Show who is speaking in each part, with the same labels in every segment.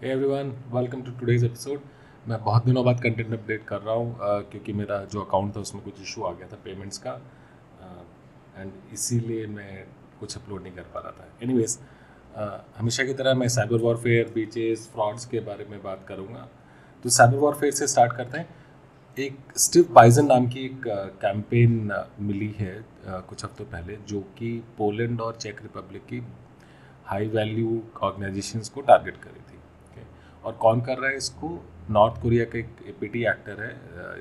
Speaker 1: Hey everyone, welcome to today's episode. मैं बहुत दिनों बाद कंटेंट अपडेट कर रहा हूँ क्योंकि मेरा जो अकाउंट था उसमें कुछ इशू आ गया था पेमेंट्स का, एंड इसीलिए मैं कुछ अपलोड नहीं कर पा रहा था। एनीवेज, हमेशा की तरह मैं साइबर वॉरफेयर, बीचेस, फ्रॉड्स के बारे में बात करूँगा। तो साइबर वॉरफेयर से स्टार्ट करते हैं। एक स्टीव बाइजन नाम की एक कैंपेन मिली है कुछ हफ्तों पहले, जो कि पोलैंड और चेक रिपब्लिक की हाई वैल्यू ऑर्गेनाइजेशंस को टारगेट करी थी। Okay? और कौन कर रहा है इसको? नॉर्थ कोरिया का एक एपीटी एक्टर है,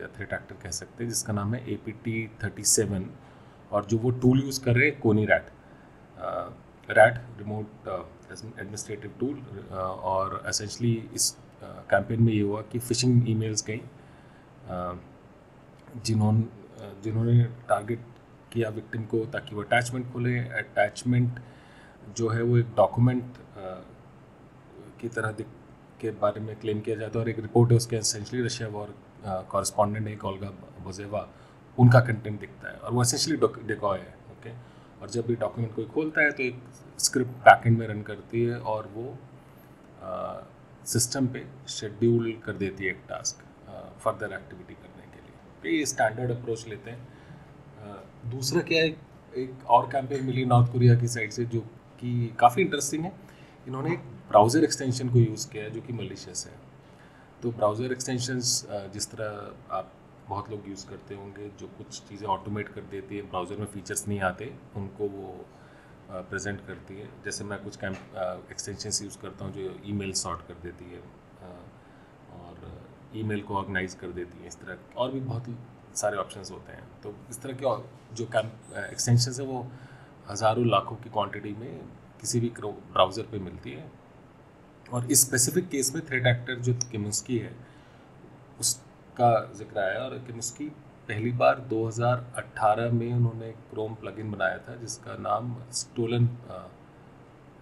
Speaker 1: या थ्रेट एक्टर कह सकते हैं, जिसका नाम है APT-37। और जो वो टूल यूज़ कर रहे हैं, कोनी rat, rat remote administrative tool. और एसेंशली इस कैंपेन में ये हुआ कि फिशिंग ईमेल्स गई, जिन्होंने टारगेट किया विक्टिम को, ताकि वो अटैचमेंट खोले। अटैचमेंट जो है वो एक डॉक्यूमेंट की तरह दिख के बारे में क्लेम किया जाता है, और एक रिपोर्ट है उसके एसेंशली रशिया वॉर कॉरस्पॉन्डेंट एक ओल्गा बोजेवा, उनका कंटेंट दिखता है, और वो एसेंशली डिकॉय है। ओके। और जब भी डॉक्यूमेंट कोई खोलता है तो एक स्क्रिप्ट बैकएंड में रन करती है, और वो सिस्टम पे शेड्यूल कर देती है एक टास्क फर्दर एक्टिविटी करने के लिए। तो ये स्टैंडर्ड अप्रोच लेते हैं। दूसरा क्या है, एक और कैंपेन मिली नॉर्थ कोरिया की साइड से, जो कि काफ़ी इंटरेस्टिंग है। इन्होंने एक ब्राउज़र एक्सटेंशन को यूज़ किया है जो कि मलिशियस है। तो ब्राउज़र एक्सटेंशंस, जिस तरह आप बहुत लोग यूज़ करते होंगे, जो कुछ चीज़ें ऑटोमेट कर देती है, ब्राउज़र में फीचर्स नहीं आते उनको वो प्रेजेंट करती है। जैसे मैं कुछ एक्सटेंशंस यूज़ करता हूँ जो ईमेल सॉर्ट कर देती है, और ईमेल को ऑर्गेनाइज कर देती है। इस तरह और भी बहुत सारे ऑप्शंस होते हैं। तो इस तरह के जो एक्सटेंशंस है वो हज़ारों लाखों की क्वांटिटी में किसी भी ब्राउज़र पे मिलती है। और इस स्पेसिफिक केस में थ्रेट एक्टर जो किमिस्की है उसका जिक्र आया, और किमिस्की पहली बार 2018 में उन्होंने क्रोम प्लगइन बनाया था जिसका नाम स्टोलन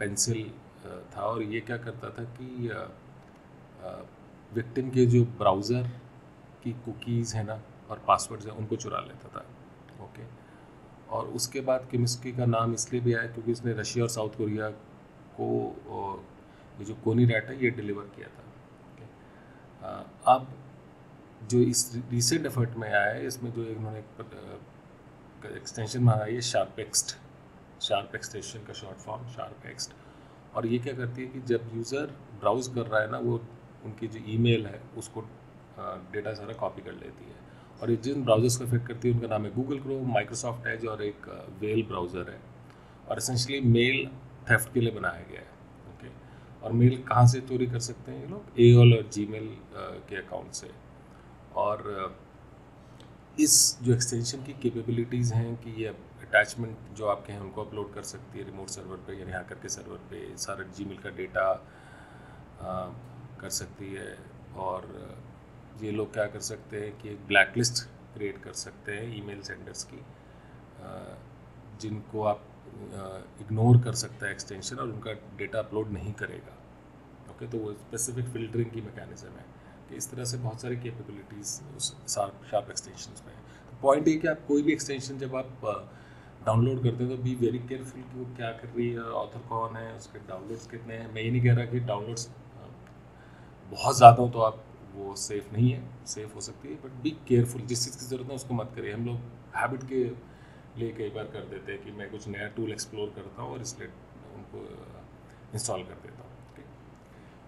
Speaker 1: पेंसिल था। और ये क्या करता था कि विक्टिम के जो ब्राउज़र की कुकीज़ है ना और पासवर्ड्स हैं उनको चुरा लेता था। ओके। और उसके बाद किमिस्की का नाम इसलिए भी आया क्योंकि उसने रशिया और साउथ कोरिया को ये जो कोनी रैट है ये डिलीवर किया था। ओके। अब जो इस रिसेंट एफर्ट में आया है, इसमें जो इन्होंने एक्सटेंशन बनाई है, शार्प एक्सटेंशन का शॉर्ट फॉर्म शार्प एक्स्ट। और ये क्या करती है कि जब यूज़र ब्राउज़ कर रहा है ना, वो उनकी जो ईमेल है उसको डेटा सारा कॉपी कर लेती है। और ये जिन ब्राउज़र्स को इफेक्ट करती है उनका नाम है गूगल क्रोम, माइक्रोसॉफ्ट एज, और एक वेल ब्राउज़र है। और एसेंशली मेल थेफ्ट के लिए बनाया गया है। ओके। और मेल कहाँ से चोरी कर सकते हैं ये लोग? एओल और जीमेल के अकाउंट से। और इस जो एक्सटेंशन की कैपेबिलिटीज़ हैं कि ये अटैचमेंट जो आपके हैं उनको अपलोड कर सकती है रिमोट सर्वर पे, यानी हैकर के सर्वर पे सारा जीमेल का डेटा कर सकती है। और ये लोग क्या कर सकते हैं कि एक ब्लैक लिस्ट क्रिएट कर सकते हैं ईमेल सेंडर्स की, जिनको आप इग्नोर कर सकता है एक्सटेंशन, और उनका डेटा अपलोड नहीं करेगा। ओके। तो वो स्पेसिफिक फिल्टरिंग की मैकेनिज्म है कि इस तरह से बहुत सारी कैपेबिलिटीज़ उस शार्प एक्सटेंशन में है। तो पॉइंट ये कि आप कोई भी एक्सटेंशन जब आप डाउनलोड करते हैं तो बी वेरी केयरफुल कि वो क्या कर रही है, ऑथर कौन है, उसके डाउनलोड्स कितने हैं। मैं ये नहीं कह रहा कि डाउनलोड्स बहुत ज़्यादा हो तो आप वो सेफ़ नहीं है, सेफ़ हो सकती है, बट बी केयरफुल। जिस चीज़ की ज़रूरत है उसको मत करिए। हम लोग हैबिट के लिए कई बार कर देते हैं कि मैं कुछ नया टूल एक्सप्लोर करता हूँ और इसलिए उनको इंस्टॉल कर देता हूँ।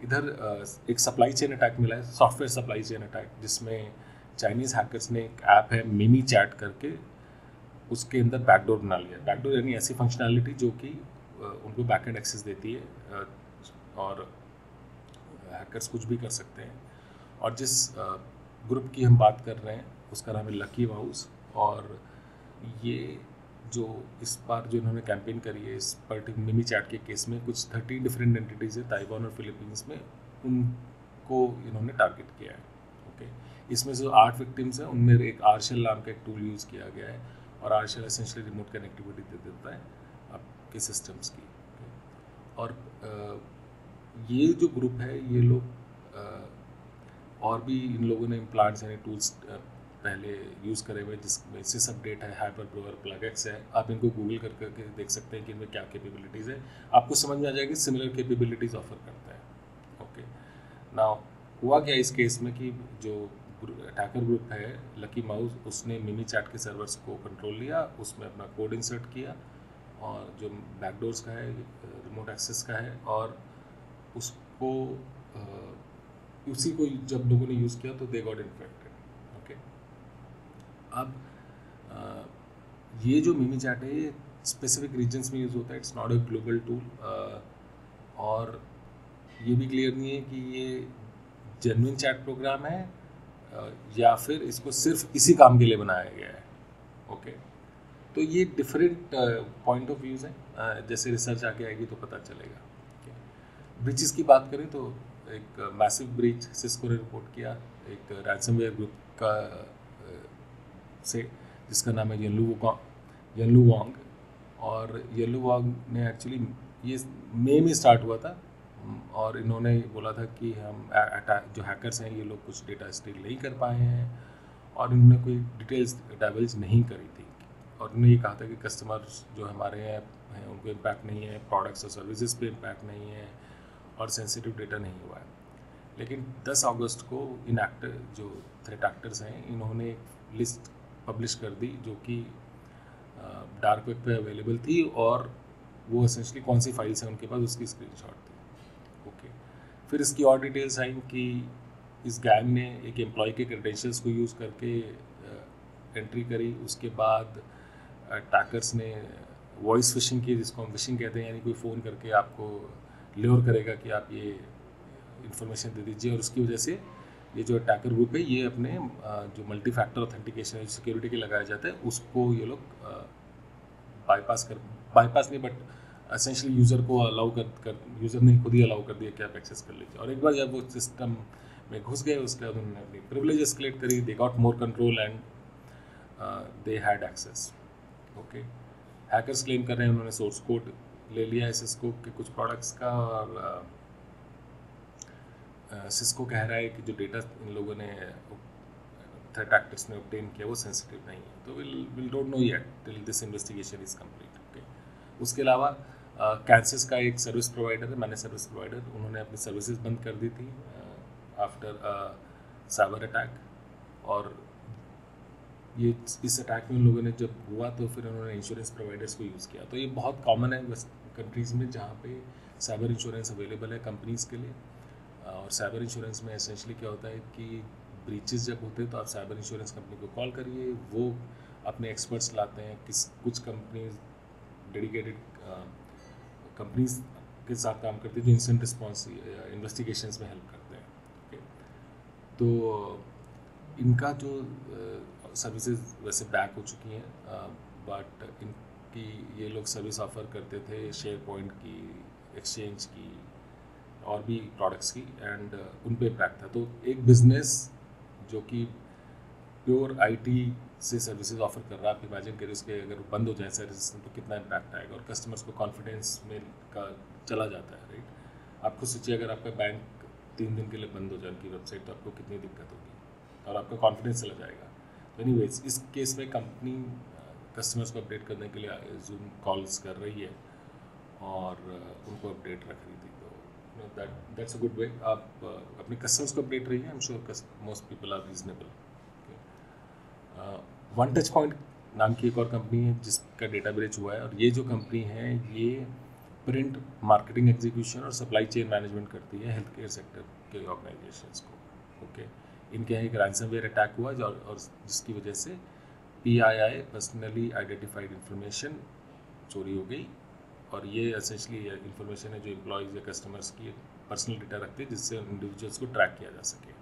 Speaker 1: इधर एक सप्लाई चेन अटैक मिला है, सॉफ्टवेयर सप्लाई चेन अटैक, जिसमें चाइनीज़ हैकर्स ने एक ऐप है मिमी चैट करके, उसके अंदर बैकडोर बना लिया। बैकडोर यानी ऐसी फंक्शनैलिटी जो कि उनको बैकएंड एक्सेस देती है, और हैकर्स कुछ भी कर सकते हैं। और जिस ग्रुप की हम बात कर रहे हैं उसका नाम है लकी माउस। और ये जो इस बार जो इन्होंने कैंपेन करी है इस पर्टिकुलर मिमी चैट के केस में, कुछ 13 डिफरेंट एंटिटीज़ है ताइवान और फिलीपींस में, उनको इन्होंने टारगेट किया है। ओके। इसमें जो 8 विक्टिम्स हैं उनमें एक आरशेल नाम का एक टूल यूज़ किया गया है, और आरशेल एसेंशियली रिमोट कनेक्टिविटी दे देता है आपके सिस्टम्स की। और ये जो ग्रुप है ये लोग और भी इन लोगों ने इम्प्लांट्स यानी टूल्स पहले यूज़ करे हुए, जिसमें सिस अपडेट है, हाइपर ब्रोअर प्लगएक्स है। आप इनको गूगल कर करके देख सकते हैं कि इनमें क्या कैपेबिलिटीज़ है, आपको समझ में आ जाएगी। सिमिलर कैपेबिलिटीज़ ऑफर करता है। ओके। ना हुआ क्या इस केस में कि जो अटैकर ग्रुप है लकी माउस, उसने मिमी चैट के सर्वर्स को कंट्रोल लिया, उसमें अपना कोड इंसर्ट किया और जो बैकडोर्स का है, रिमोट एक्सेस का है, और उसको उसी को जब लोगों ने यूज़ किया तो दे गॉट इन्फेक्टेड। ओके, अब ये जो मिमी चैट है ये स्पेसिफिक रीजन्स में यूज़ होता है, it's not a global tool, और ये भी क्लियर नहीं है कि ये जेन्युइन चैट प्रोग्राम है या फिर इसको सिर्फ इसी काम के लिए बनाया गया है। ओके, तो ये डिफरेंट पॉइंट ऑफ व्यूज़ हैं, जैसे रिसर्च आगे आएगी तो पता चलेगा। ब्रीचेस की बात करें तो एक मैसिव ब्रीच सिस्को ने रिपोर्ट किया एक रैंसमवेयर ग्रुप का से, जिसका नाम है येनलू वांग, और येनलू वांग ने एक्चुअली ये मई में स्टार्ट हुआ था, और इन्होंने बोला था कि हम जो हैकर्स हैं ये लोग कुछ डेटा स्टील नहीं कर पाए हैं, और इन्होंने कोई डिटेल्स डाइवल्ज नहीं करी थी, और उन्होंने ये कहा था कि कस्टमर्स जो हमारे हैं उनको इम्पैक्ट नहीं है, प्रोडक्ट्स और सर्विसेज पे इम्पैक्ट नहीं है, और सेंसिटिव डेटा नहीं हुआ है। लेकिन 10 अगस्त को इन जो थ्रेट एक्टर्स हैं इन्होंने एक लिस्ट पब्लिश कर दी जो कि डार्क वेब पे अवेलेबल थी, और वो एसेंशली कौन सी फाइल्स हैं उनके पास उसकी स्क्रीनशॉट थी। ओके, फिर इसकी और डिटेल्स आई कि इस गैंग ने एक एम्प्लॉय के क्रेडेंशियल्स को यूज़ करके एंट्री करी, उसके बाद अटैकर्स ने वॉइस फिशिंग की, जिसको हम फिशिंग कहते हैं, यानी कोई फ़ोन करके आपको ल्योर करेगा कि आप ये इन्फॉर्मेशन दे दीजिए, और उसकी वजह से ये जो अटैकर ग्रुप है ये अपने जो मल्टी फैक्टर ऑथेंटिकेशन सिक्योरिटी के लगाया जाता है उसको ये लोग बाईपास नहीं बट एसेंशली यूज़र को अलाउ कर यूज़र ने खुद ही अलाउ कर दिया कि आप एक्सेस कर लीजिए, और एक बार जब वो सिस्टम में घुस गए उसके बाद उन्होंने अपनी प्रिविलेज एस्केलेट करी, they got more control and they had access. Okay, hackers claim कर रहे हैं उन्होंने सोर्स कोड ले लिया है सिस्को के कुछ प्रोडक्ट्स का, और सिस्को कह रहा है कि जो डेटा इन लोगों ने थ्रेट एक्टर्स ने ऑब्टेन किया वो सेंसिटिव नहीं है, तो will don't know yet till this investigation is complete. Okay, उसके अलावा कैंसस का एक सर्विस प्रोवाइडर है, मैनेज सर्विस प्रोवाइडर, उन्होंने अपनी सर्विसेज बंद कर दी थी आफ्टर साइबर अटैक, और ये इस अटैक में उन लोगों ने जब हुआ तो फिर उन्होंने इंश्योरेंस प्रोवाइडर्स को यूज़ किया। तो ये बहुत कॉमन है कंट्रीज़ में जहाँ पे साइबर इंश्योरेंस अवेलेबल है कंपनीज़ के लिए, और साइबर इंश्योरेंस में एसेंशली क्या होता है कि ब्रीचेस जब होते हैं तो आप साइबर इंश्योरेंस कंपनी को कॉल करिए, वो अपने एक्सपर्ट्स लाते हैं, कुछ कंपनीज डेडिकेटेड कंपनीज के साथ काम करती है जो इंसिडेंट रिस्पॉन्स इन्वेस्टिगेशंस में हेल्प करते हैं। ओके, तो इनका जो सर्विसेज वैसे बैक हो चुकी हैं, बट इनकी ये लोग सर्विस ऑफर करते थे शेयर पॉइंट की, एक्सचेंज की, और भी प्रोडक्ट्स की, एंड उन पे इम्पैक्ट था। तो एक बिजनेस जो कि प्योर आईटी से सर्विसेज ऑफर कर रहा है, आप इमेजिन करिए उसके अगर बंद हो जाए सर्विस तो कितना इम्पैक्ट आएगा, और कस्टमर्स को कॉन्फिडेंस में का चला जाता है, राइट। आप खुद सोचिए अगर आपका बैंक 3 दिन के लिए बंद हो जाए उनकी वेबसाइट तो आपको कितनी दिक्कत होगी और आपका कॉन्फिडेंस चला जाएगा। तो एनीवेज इस केस में कंपनी कस्टमर्स को अपडेट करने के लिए जूम कॉल्स कर रही है और उनको अपडेट रख रही थी, तो दैट्स अ गुड वे। आप अपने कस्टमर्स को अपडेट रही है, I am sure most people are reasonable. One touch point नाम की एक और कंपनी है जिसका डेटा ब्रीच हुआ है, और ये जो कंपनी है ये प्रिंट मार्केटिंग एग्जीक्यूशन और सप्लाई चेन मैनेजमेंट करती है हेल्थ केयर सेक्टर के ऑर्गेनाइजेशंस को। ओके, इनके यहाँ एक रैंसमवेयर अटैक हुआ और जिसकी वजह से PII पर्सनली आइडेंटिफाइड इंफॉर्मेशन चोरी हो गई, और ये एसेंशली इंफॉर्मेशन है जो एम्प्लॉयज़ या कस्टमर्स की पर्सनल डेटा रखते हैं जिससे इंडिविजुअल्स को ट्रैक किया जा सके।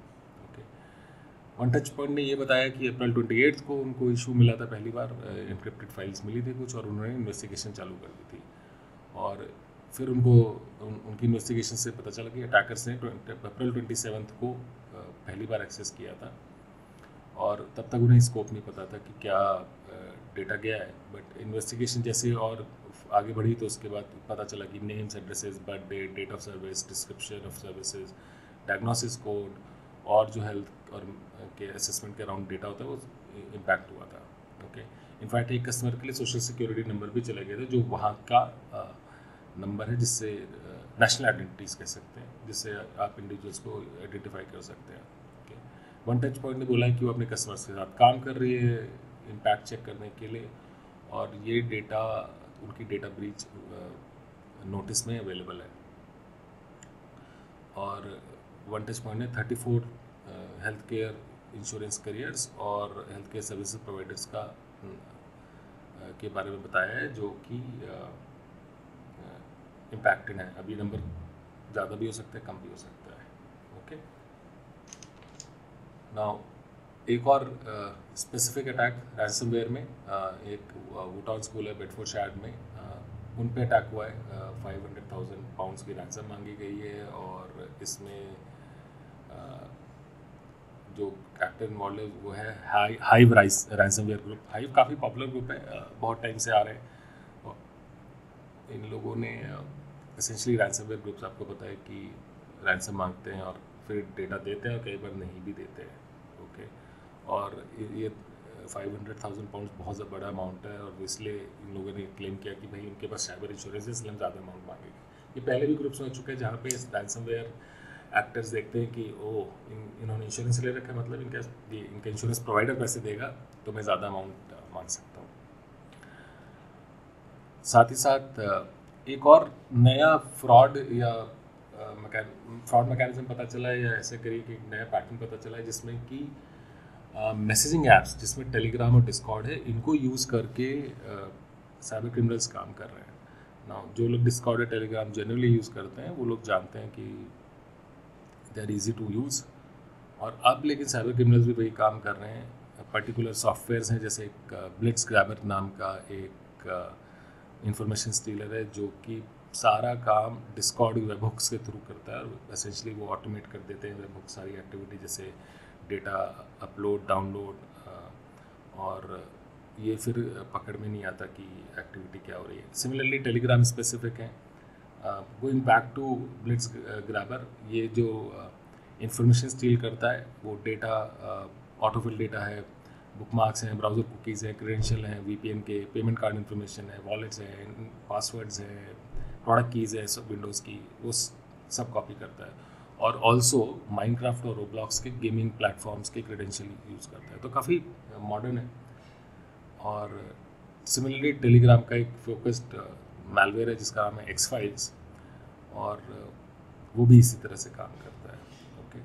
Speaker 1: ओके, वन टच पॉइंट ने ये बताया कि अप्रैल 28 को उनको इशू मिला था, पहली बार इनक्रिप्टेड फाइल्स मिली थी कुछ, और उन्होंने इन्वेस्टिगेशन चालू कर दी थी, और फिर उनको उनकी इन्वेस्टिगेशन से पता चला कि अटैकर्स ने अप्रैल 27 को पहली बार एक्सेस किया था, और तब तक उन्हें स्कोप नहीं पता था कि क्या डेटा गया है। बट इन्वेस्टिगेशन जैसे और आगे बढ़ी तो उसके बाद पता चला कि names, addresses, birthday, date of service, description of services, diagnosis code, और जो हेल्थ और के असेसमेंट के अराउंड डेटा होता है वो इम्पैक्ट हुआ था। ओके, इनफैक्ट एक कस्टमर के लिए सोशल सिक्योरिटी नंबर भी चला गया था जो वहाँ का नंबर है जिससे नेशनल आइडेंटिटीज़ कह सकते हैं, जिससे आप इंडिविजुअल्स को आइडेंटिफाई कर सकते हैं। ओके, वन टच पॉइंट ने बोला है कि वो अपने कस्टमर्स के साथ काम कर रही है इम्पैक्ट चेक करने के लिए, और ये डेटा उनकी डेटा ब्रीच नोटिस में अवेलेबल है। और वन टच पॉइंट ने 34 हेल्थ केयर इंश्योरेंस करियर्स और हेल्थ केयर सर्विसेज प्रोवाइडर्स का के बारे में बताया है जो कि इम्पैक्टेड है। अब ये नंबर ज़्यादा भी हो सकता है, कम भी हो सकता है। ओके, नाउ एक और स्पेसिफिक अटैक रैंसमवेयर में, एक वुटान स्कूल है बेडफोर्डशायर में, उन पे अटैक हुआ है। 500,000 पाउंड्स की रैंसम मांगी गई है, और इसमें जो एक्टर इन्वॉल्व है वो है हाइव रैंसमवेयर ग्रुप। हाइव काफ़ी पॉपुलर ग्रुप है, बहुत टाइम से आ रहे हैं। और इन लोगों ने एसेंशली रैंसमवेयर ग्रुप्स, आपको पता है कि रैंसम मांगते हैं और फिर डेटा देते हैं और कई बार नहीं भी देते हैं। ओके, और ये 500,000 पाउंड बहुत बड़ा अमाउंट है, और इसलिए इन लोगों ने क्लेम किया कि भाई उनके पास साइबर इंश्योरेंस है, इसलिए हम ज़्यादा अमाउंट मांगेंगे। ये पहले भी ग्रुप्स हो चुके हैं जहाँ पे रैंसमवेयर एक्टर्स देखते हैं कि इन्होंने इंश्योरेंस ले रखा है, मतलब इनका इंश्योरेंस प्रोवाइडर पैसे देगा तो मैं ज़्यादा अमाउंट मांग सकता हूँ। साथ ही साथ एक और नया फ्रॉड या फ्रॉड मैकेनिज्म पता चला है, या ऐसे करिए कि एक नया पैटर्न पता चला है जिसमें कि मैसेजिंग ऐप्स जिसमें टेलीग्राम और डिस्कॉर्ड है, इनको यूज़ करके साइबर क्रिमिनल्स काम कर रहे हैं ना। जो लोग डिस्कॉर्ड और टेलीग्राम जनरली यूज़ करते हैं वो लोग जानते हैं कि they are easy to use, और अब लेकिन साइबर क्रिमिनल्स भी वही काम कर रहे हैं। पर्टिकुलर सॉफ्टवेयर्स हैं, जैसे एक ब्लिट्स ग्रैबर नाम का एक इंफॉर्मेशन स्टीलर है जो कि सारा काम डिस्कॉर्ड वेबहुक्स के थ्रू करता है, और एसेंशली वो ऑटोमेट कर देते हैं वेबहुक सारी एक्टिविटी, जैसे डेटा अपलोड डाउनलोड, और ये फिर पकड़ में नहीं आता कि एक्टिविटी क्या हो रही है। सिमिलरली टेलीग्राम स्पेसिफिक है। Going back to Blitz Grabber, ये जो इंफॉर्मेशन स्टील करता है वो डेटा ऑटोफिल डेटा है, बुकमार्क्स हैं, ब्राउज़र कुकीज़ हैं, क्रेडेंशियल हैं, वीपीएन के, पेमेंट कार्ड इन्फॉर्मेशन है, वॉलेट्स हैं, पासवर्ड्स हैं, प्रोडक्ट कीज़ है सब विंडोज़ की, वो सब कॉपी करता है। और ऑल्सो माइनक्राफ्ट और रोब्लॉक्स के गेमिंग प्लेटफॉर्म्स के क्रेडेंशियल यूज़ करता है, तो काफ़ी मॉडर्न है। और सिमिलरली टेलीग्राम का एक फोकस्ड मैलवेयर है जिसका नाम है एक्स फाइल्स, और वो भी इसी तरह से काम करता है। ओके,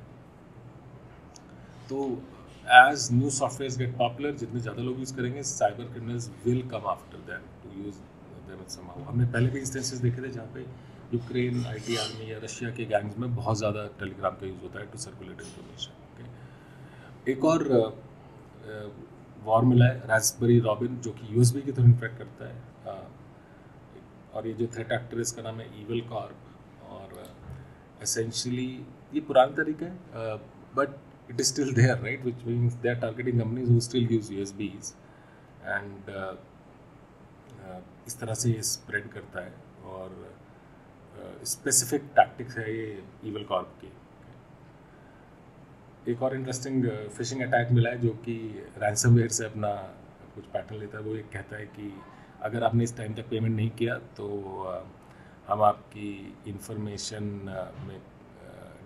Speaker 1: तो as new software get popular, जितने ज़्यादा लोग यूज़ करेंगे, cyber criminals will come after that to use them somehow. हमने पहले भी इंस्टेंसेस देखे थे जहाँ पे यूक्रेन आईटी आर्मी या रशिया के गैंग्स में बहुत ज़्यादा टेलीग्राम का यूज़ होता है टू सर्कुलेट इन्फॉर्मेशन। ओके, एक और वॉर मिला है रास्पबेरी रॉबिन, जो कि यूएसबी की तरह इन्फेक्ट करता है, और ये जो थ्रेट एक्टर है इसका नाम है ईविल कॉर्प। और एसेंशियली ये पुराना तरीका है, but it is still there, right? Which means they are targeting companies who still use USBs, and इस तरह से ये स्प्रेड करता है, और स्पेसिफिक टैक्टिक्स है ये ईविल कॉर्प की। एक और इंटरेस्टिंग फिशिंग अटैक मिला है जो कि रैंसमवेयर से अपना कुछ पैटर्न लेता है। वो एक कहता है कि अगर आपने इस टाइम तक पेमेंट नहीं किया तो हम आपकी इंफॉर्मेशन में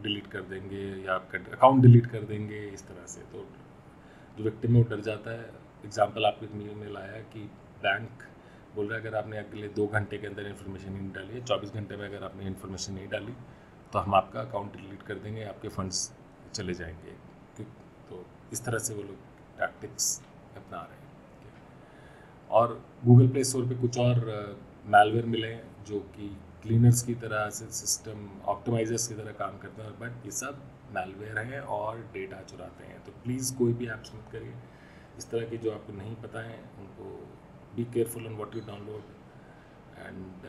Speaker 1: डिलीट कर देंगे या आपका अकाउंट डिलीट कर देंगे, इस तरह से। तो जो विक्टिम है वो डर जाता है। एग्जांपल आपके न्यूज़ में लाया है कि बैंक बोल रहा है अगर आपने अगले 2 घंटे के अंदर इन्फॉर्मेशन नहीं डाली है, 24 घंटे में अगर आपने इन्फॉर्मेशन नहीं डाली तो हम आपका अकाउंट डिलीट कर देंगे, आपके फंड्स चले जाएंगे। तो इस तरह से वो लोग टैक्टिक्स अपना रहे हैं। और गूगल प्ले स्टोर पे कुछ और मैलवेयर मिले हैं जो कि क्लीनर्स की तरह से, सिस्टम ऑप्टिमाइजर्स की तरह काम करते हैं, बट ये सब मैलवेयर है और डेटा चुराते हैं। तो प्लीज़ कोई भी ऐप्स मत करिए इस तरह की जो आपको नहीं पता है उनको। Be careful on what you download. And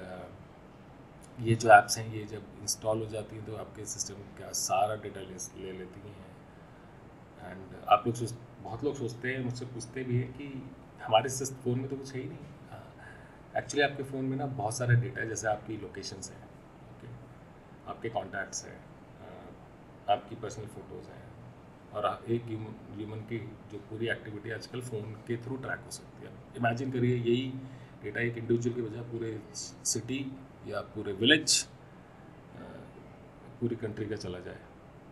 Speaker 1: ये जो ऐप्स हैं ये जब इंस्टॉल हो जाती हैं तो आपके सिस्टम का सारा डेटा ले लेती हैं। एंड आप लोग बहुत लोग सोचते हैं, मुझसे पूछते भी हैं कि हमारे फ़ोन में तो कुछ है ही नहीं। एक्चुअली आपके फ़ोन में ना बहुत सारा डेटा है, जैसे आपकी लोकेशंस हैं, ओके, आपके कॉन्टैक्ट्स हैं, आपकी पर्सनल फ़ोटोज़ हैं, और एक ह्यूमन की जो पूरी एक्टिविटी आजकल फ़ोन के थ्रू ट्रैक हो सकती है। इमेजिन करिए यही डेटा एक इंडिविजुअल की वजह पूरे सिटी या पूरे विलेज पूरी कंट्री का चला जाए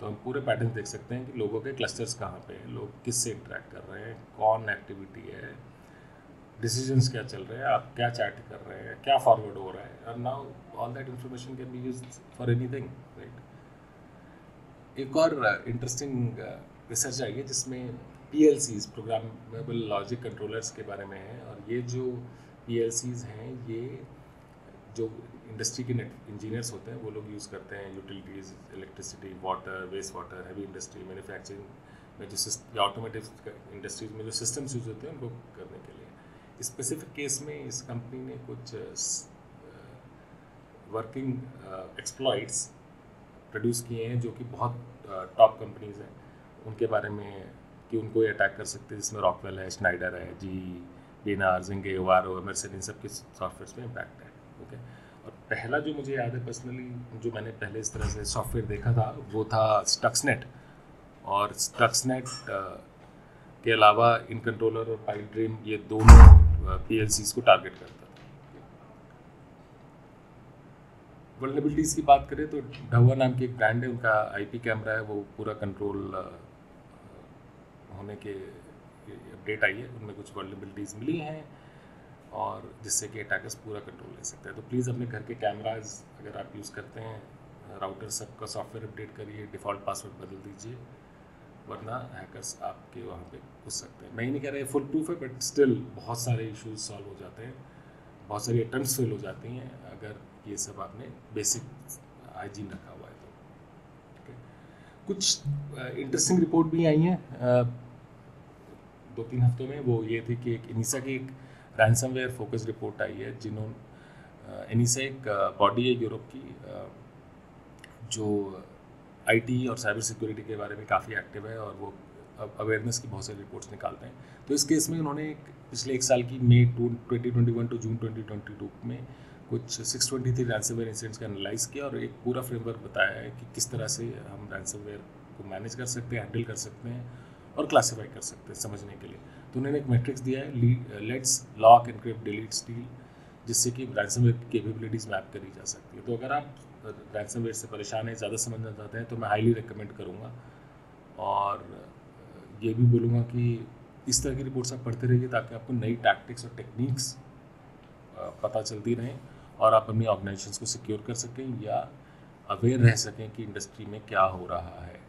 Speaker 1: तो हम पूरे पैटर्न देख सकते हैं कि लोगों के क्लस्टर्स कहाँ पे हैं, लोग किससे इंटरेक्ट कर रहे हैं, कौन एक्टिविटी है, डिसीजंस क्या चल रहे हैं, आप क्या चैट कर रहे हैं, क्या फॉरवर्ड हो रहा है, और now all that information can be used for anything, right. एक और इंटरेस्टिंग रिसर्च आई है जिसमें PLCs, प्रोग्रामेबल लॉजिक कंट्रोलर्स के बारे में है, और ये जो PLCs हैं ये जो इंडस्ट्री के इंजीनियर्स होते हैं वो लोग यूज़ करते हैं, utilities, electricity, water, waste water, heavy industry, manufacturing में जो ऑटोमेटिव इंडस्ट्रीज में जो सिस्टम्स यूज होते हैं उनको करने के लिए। स्पेसिफिक केस में इस कंपनी ने कुछ वर्किंग एक्सप्लॉइट्स प्रोड्यूस किए हैं जो कि बहुत टॉप कंपनीज हैं उनके बारे में, कि उनको ये अटैक कर सकते हैं, जिसमें रॉकवेल है, स्नाइडर है, BNR, जिंगे, ओवारो, एमर्सन, इन सब के सॉफ्टवेयर में इम्पैक्ट है। ओके, और पहला जो मुझे याद है पर्सनली, जो मैंने पहले इस तरह से सॉफ्टवेयर देखा था वो था स्टक्सनेट, और स्टक्सनेट के अलावा इन कंट्रोलर और पाइप ड्रीम ये दोनों PLCs को टारगेट करता था। वल्नरेबिलिटीज़ की बात करें तो ढवा नाम की एक ब्रांड है, उनका IP कैमरा है, वो पूरा कंट्रोल होने के अपडेट आई है, उनमें कुछ वल्नरेबिलिटीज़ मिली हैं और जिससे कि अटैकर्स पूरा कंट्रोल ले सकते हैं। तो प्लीज़ अपने घर के कैमराज अगर आप यूज़ करते हैं, राउटर सबका सॉफ्टवेयर अपडेट करिए, डिफ़ॉल्ट पासवर्ड बदल दीजिए, वरना हैकर्स आपके वहाँ पे घुस सकते हैं। मैं ही नहीं कह रहा फुल प्रूफ है, बट स्टिल बहुत सारे इश्यूज सॉल्व हो जाते हैं, बहुत सारी अटेम्प्ट्स फेल हो जाती हैं अगर ये सब आपने बेसिक हाइजीन रखा हुआ है तो। okay. कुछ इंटरेस्टिंग रिपोर्ट भी आई हैं 2-3 हफ्तों में, वो ये थी कि एक एनिसा की एक रैंसमवेयर फोकस रिपोर्ट आई है, जिन्होंने एनिसा एक बॉडी है यूरोप की जो IT और साइबर सिक्योरिटी के बारे में काफ़ी एक्टिव है और वो अवेयरनेस की बहुत सारी रिपोर्ट्स निकालते हैं। तो इस केस में उन्होंने पिछले एक साल की मई 2021 टू जून 2022 में कुछ 623 रैंसमवेयर इंसिडेंट्स का एनालाइज किया और एक पूरा फ्रेमवर्क बताया है कि किस तरह से हम रैंसमवेयर को मैनेज कर सकते हैं, हैंडल कर सकते हैं और क्लासीफाई कर सकते हैं समझने के लिए। तो उन्होंने एक मैट्रिक्स दिया है, let's lock, encrypt, delete, steel, जिससे कि रैंसमवेयर की कैपेबिलिटीज़ मैप करी जा सकती है। तो अगर आप रैंसमवेयर से परेशान है, ज़्यादा समझना चाहते हैं, तो मैं हाईली रिकमेंड करूँगा और ये भी बोलूँगा कि इस तरह की रिपोर्ट्स आप पढ़ते रहिए ताकि आपको नई टैक्टिक्स और टेक्निक्स पता चलती रहें और आप अपनी ऑर्गेनाइजेशंस को सिक्योर कर सकें या अवेयर रह सकें कि इंडस्ट्री में क्या हो रहा है।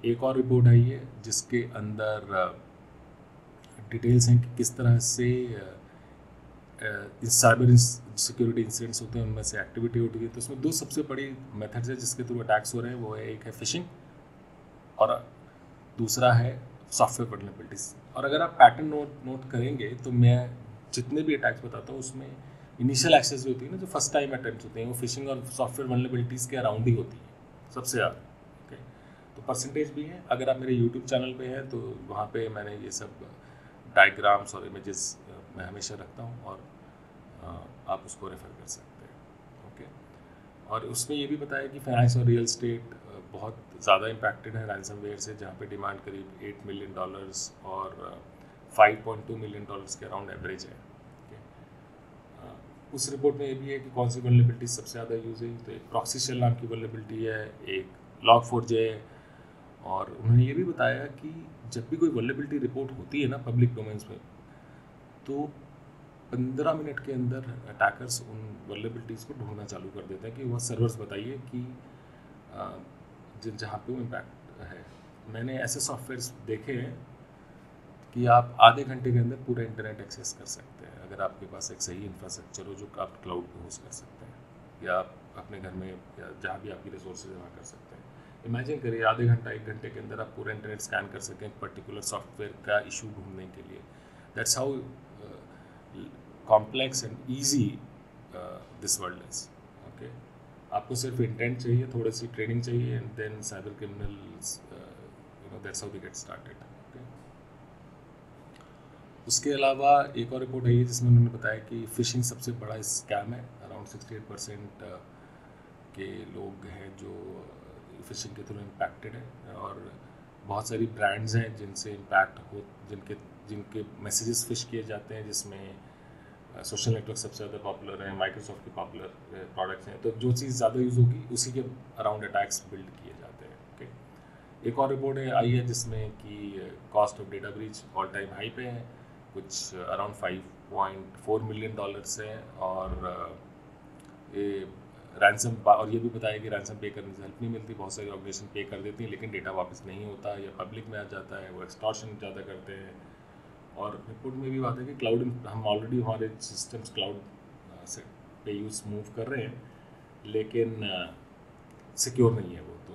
Speaker 1: एक और रिपोर्ट आई है जिसके अंदर डिटेल्स हैं कि किस तरह से साइबर सिक्योरिटी इंसिडेंट्स होते हैं, उनमें से एक्टिविटी होती है। तो उसमें दो सबसे बड़ी मेथड्स है जिसके थ्रू अटैक्स हो रहे हैं, वो है एक है फिशिंग और दूसरा है सॉफ्टवेयर वल्नरेबिलिटीज। और अगर आप पैटर्न नोट करेंगे तो मैं जितने भी अटैक्स बताता हूँ उसमें इनिशियल एक्सेस जो होती है ना, जो फर्स्ट टाइम अटैम्प्ट होते हैं, वो फिशिंग और सॉफ्टवेयर वल्नरेबिलिटीज़ के अराउंड ही होती है सबसे ज़्यादा। ओके, तो परसेंटेज भी है। अगर आप मेरे यूट्यूब चैनल पे हैं तो वहाँ पे मैंने ये सब डायग्राम्स और इमेजेस मैं हमेशा रखता हूँ और आप उसको रेफ़र कर सकते हैं। ओके, और उसमें ये भी बताया कि फाइनेंस और रियल एस्टेट बहुत ज़्यादा इम्पैक्टेड है रैंसमवेयर से, जहाँ पे डिमांड करीब $8 मिलियन और $5.2 मिलियन के अराउंड एवरेज है। उस रिपोर्ट में ये भी है कि कौन सी वल्नरेबिलिटी सबसे ज़्यादा यूज है। तो एक प्रॉक्सी शेल नाम की वल्नरेबिलिटी है, एक log4j है, और उन्होंने ये भी बताया कि जब भी कोई वल्नरेबिलिटी रिपोर्ट होती है ना पब्लिक डोमेन्स में, तो 15 मिनट के अंदर अटैकर्स उन वल्नरेबिलिटीज़ को ढूंढना चालू कर देते हैं कि वह सर्वर्स बताइए कि जहाँ पे वो इम्पैक्ट है। मैंने ऐसे सॉफ्टवेयर्स देखे हैं कि आप आधे घंटे के अंदर पूरा इंटरनेट एक्सेस कर सकते हैं अगर आपके पास एक सही इंफ्रास्ट्रक्चर हो जो आप क्लाउड पे होस्ट कर सकते हैं, या आप अपने घर में या जहाँ भी आपकी रिसोर्सेज वहाँ कर सकते हैं। इमेजिन करिए आधे घंटा 1 घंटे के अंदर आप पूरा इंटरनेट स्कैन कर सकें एक पर्टिकुलर सॉफ्टवेयर का इशू ढूंढने के लिए। That's how complex and easy this world is. Okay, आपको सिर्फ इंटेंट चाहिए, थोड़ी सी ट्रेनिंग चाहिए, and then cyber criminals that's how they get started. उसके अलावा एक और रिपोर्ट है जिसमें उन्होंने बताया कि फ़िशिंग सबसे बड़ा स्कैम है। अराउंड 68% के लोग हैं जो फ़िशिंग के थ्रू इम्पैक्टेड है, और बहुत सारी ब्रांड्स हैं जिनसे इम्पैक्ट हो, जिनके मैसेजेस फिश किए जाते हैं, जिसमें सोशल नेटवर्क सबसे ज़्यादा पॉपुलर है, माइक्रोसॉफ्ट की पॉपुलर प्रोडक्ट्स हैं, तो जो चीज़ ज़्यादा यूज़ होगी उसी के अराउंड अटैक्स बिल्ड किए जाते हैं। ओके, एक और रिपोर्ट है आई है जिसमें कि cost of data breach all time high पे है, कुछ अराउंड $5.4 मिलियन है, और ये रैंसम, और ये भी बताया कि रैंसम पे करने से हेल्प नहीं मिलती, बहुत सारी ऑर्गेनाइजेशन पे कर देती हैं लेकिन डेटा वापस नहीं होता या पब्लिक में आ जाता है, वो एक्सटॉर्शन ज़्यादा करते हैं। और रिपोर्ट में भी बात है कि क्लाउड, हम ऑलरेडी हमारे सिस्टम्स क्लाउड से पे यूज़ मूव कर रहे हैं, लेकिन सिक्योर नहीं है वो, तो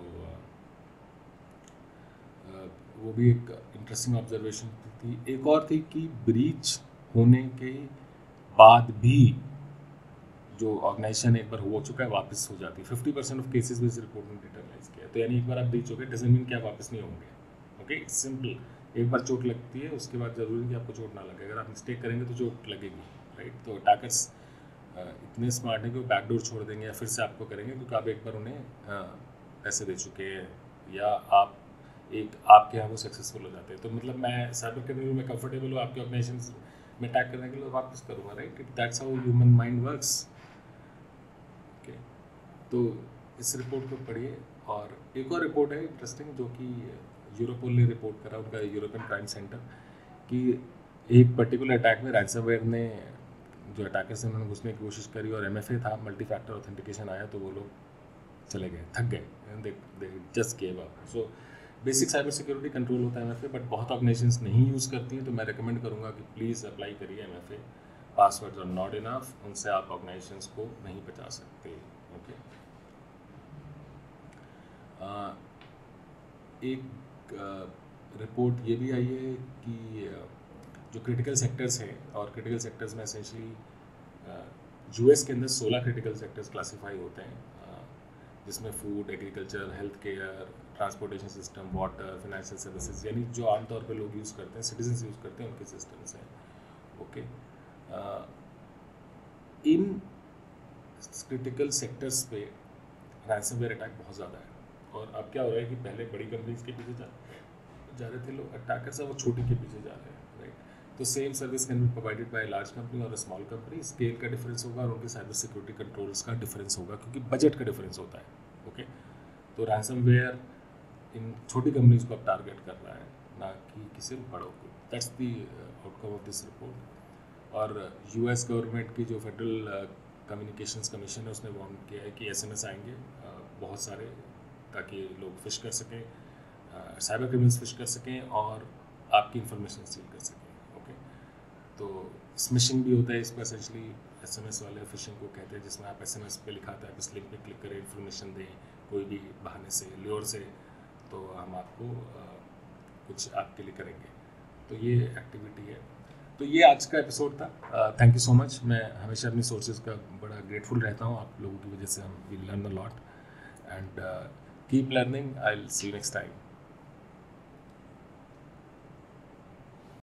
Speaker 1: वो भी एक इंटरेस्टिंग ऑब्जर्वेशन थी। एक और थी कि ब्रीच होने के बाद भी जो ऑर्गेनाइजेशन एक बार हो चुका है वापस हो जाती है। 50% ऑफ केसेस में इस रिपोर्ट में डिटरमाइज किया, तो यानी एक बार आप ब्रीच हो गए डजंट मीन कि आप वापस नहीं होंगे। ओके, सिंपल, एक बार चोट लगती है उसके बाद ज़रूरी नहीं कि आपको चोट ना लगे, अगर आप मिस्टेक करेंगे तो चोट लगेगी, राइट। तो अटैकर्स इतने स्मार्ट हैं कि वो बैकडोर छोड़ देंगे या फिर से आपको करेंगे, क्योंकि आप एक बार उन्हें पैसे दे चुके हैं या आप आपके यहाँ वो सक्सेसफुल हो जाते हैं। तो मतलब मैं साइबर क्रिमिनल में कंफर्टेबल हूँ, आपके ऑर्गेनाइजेशन में अटैक करने के लिए वापस करूँगा, right. That's how human mind works. Okay, तो इस रिपोर्ट को पढ़िए। और एक और रिपोर्ट है इंटरेस्टिंग जो कि यूरोपोल ने रिपोर्ट करा, उनका यूरोपियन क्राइम सेंटर, कि एक पर्टिकुलर अटैक में रैंसमवेयर ने, जो अटैकर्स ने, उन्होंने घुसने की कोशिश करी और MFA था, मल्टी फैक्टर ऑथेंटिकेशन आया, तो वो लोग चले गए, थक गए, they just gave up. So basic cyber security control होता है MFA, बट बहुत ऑर्गेनाइजेशंस नहीं यूज़ करती हैं, तो मैं रिकमेंड करूँगा कि प्लीज़ अप्लाई करिए MFA। Passwords are not enough, उनसे आप ऑर्गेनाइजेशंस को नहीं बचा सकते। ओके, एक रिपोर्ट ये भी आई है कि जो क्रिटिकल सेक्टर्स हैं, और क्रिटिकल सेक्टर्स में एसेंशली US के अंदर 16 क्रिटिकल सेक्टर्स क्लासीफाई होते हैं, जिसमें food, agriculture, health care, transportation system, water, financial services, यानी जो आमतौर पे लोग यूज़ करते हैं, सिटीजन्स यूज़ करते हैं, उनके सिस्टम्स हैं। ओके, इन क्रिटिकल सेक्टर्स पे रैंसमवेयर अटैक बहुत ज़्यादा है। और अब क्या हो रहा है कि पहले बड़ी कंपनीज के पीछे जा रहे थे लोग, अटैकर्स अब वो छोटी के पीछे जा रहे हैं, राइट। तो same service can be provided by large company और स्मॉल कंपनी, स्केल का डिफरेंस होगा और उनके साइबर सिक्योरिटी कंट्रोल्स का डिफरेंस होगा, क्योंकि बजट का डिफरेंस होता है। ओके, तो रैंसमवेयर इन छोटी कंपनीज को अब टारगेट कर रहा है, ना कि किसी बड़ों को। That's the outcome of this report. और US गवर्नमेंट की जो फेडरल कम्युनिकेशंस कमीशन है, उसने वार्न किया है कि SMS आएंगे बहुत सारे, ताकि लोग फिश कर सकें, साइबर क्रिमिनल्स फिश कर सकें और आपकी इन्फॉर्मेशन स्टील कर सकें। ओके, तो स्मिशिंग भी होता है इसको, एसेंशली SMS वाले फिशिंग को कहते हैं, जिसमें आप SMS पे लिखाता है, आप इस लिंक पे क्लिक करें, इन्फॉर्मेशन दें कोई भी बहाने से, ल्योर से, तो हम आपको कुछ आपके लिए करेंगे। तो ये एक्टिविटी है। तो ये आज का एपिसोड था। Thank you so much. मैं हमेशा अपनी सोर्सेज का बड़ा ग्रेटफुल रहता हूँ, आप लोगों की वजह से हम we learn a lot, and keep learning. I will see you next time.